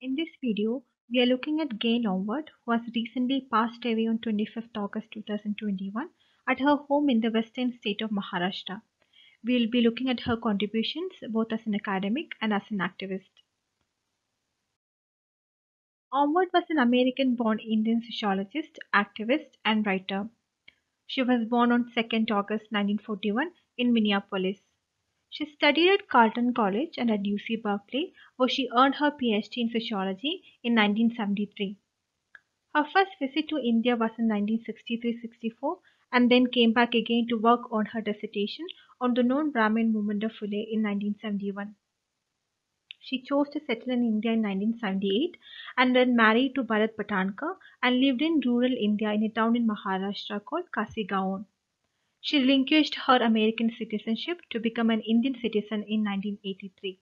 In this video, we are looking at Gail Onward, who has recently passed away on 25th August 2021 at her home in the western state of Maharashtra. We will be looking at her contributions both as an academic and as an activist. Onward was an American-born Indian sociologist, activist, and writer. She was born on 2nd August 1941 in Minneapolis. She studied at Carleton College and at UC Berkeley, where she earned her PhD in sociology in 1973. Her first visit to India was in 1963-64 and then came back again to work on her dissertation on the known Brahmin movement of Phule in 1971. She chose to settle in India in 1978 and then married to Bharat Patankar and lived in rural India in a town in Maharashtra called Kasigaon. She relinquished her American citizenship to become an Indian citizen in 1983.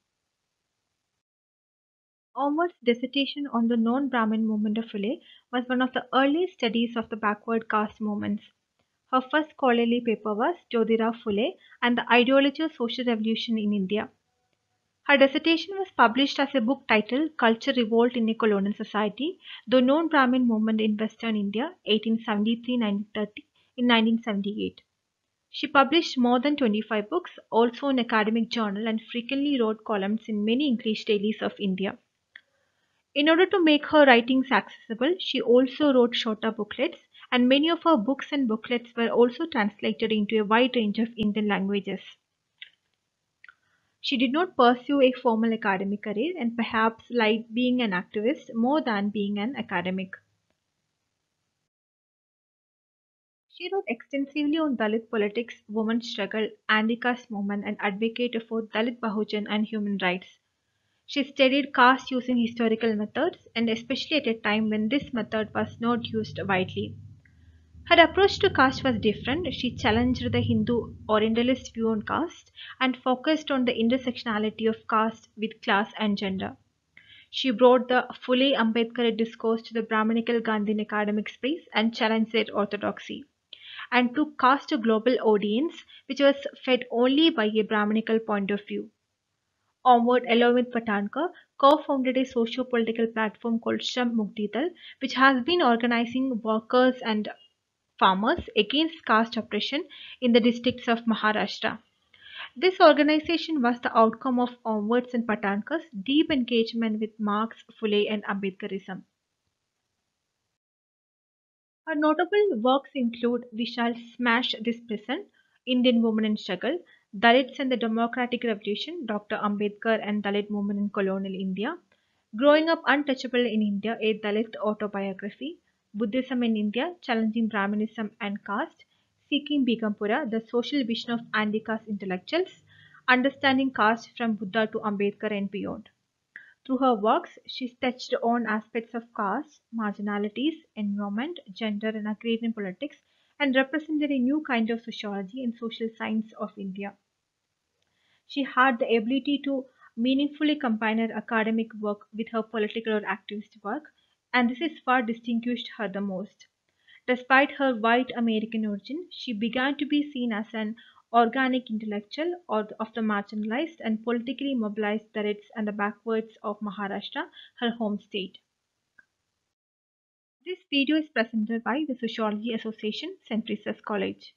Onward's dissertation on the known Brahmin movement of Phule was one of the earliest studies of the backward caste movements. Her first scholarly paper was Jyotirao Phule and the Ideology of Social Revolution in India. Her dissertation was published as a book titled Culture Revolt in a Colonial Society, The Known Brahmin Movement in Western India, 1873-1930 in 1978. She published more than 25 books, also in academic journal, and frequently wrote columns in many English dailies of India. In order to make her writings accessible, she also wrote shorter booklets, and many of her books and booklets were also translated into a wide range of Indian languages. She did not pursue a formal academic career and perhaps liked being an activist more than being an academic. She wrote extensively on Dalit politics, women's struggle, anti-caste movement, and advocated for Dalit Bahujan and human rights. She studied caste using historical methods, and especially at a time when this method was not used widely. Her approach to caste was different. She challenged the Hindu Orientalist view on caste and focused on the intersectionality of caste with class and gender. She brought the fully Ambedkar discourse to the Brahminical Gandhian academic space and challenged their orthodoxy, and took caste to global audience, which was fed only by a Brahminical point of view. Onward, along with Patankar, co-founded a socio-political platform called Shram Mukti Dal, which has been organizing workers and farmers against caste oppression in the districts of Maharashtra. This organization was the outcome of Onward's and Patankar's deep engagement with Marx, Phule, and Ambedkarism. Her notable works include We Shall Smash This Prison, Indian Women in Struggle, Dalits and the Democratic Revolution, Dr. Ambedkar and Dalit Movement in Colonial India, Growing Up Untouchable in India, a Dalit Autobiography, Buddhism in India, Challenging Brahminism and Caste, Seeking Begumpura, The Social Vision of Anti-Caste Intellectuals, Understanding Caste from Buddha to Ambedkar and Beyond. Through her works, she touched on aspects of caste, marginalities, environment, gender, and agrarian politics, and represented a new kind of sociology and social science of India. She had the ability to meaningfully combine her academic work with her political or activist work, and this is what distinguished her the most. Despite her white American origin, she began to be seen as an organic intellectual of the marginalized and politically mobilized Dalits and the backwards of Maharashtra, her home state. This video is presented by the Sociology Association, St. Teresa's College.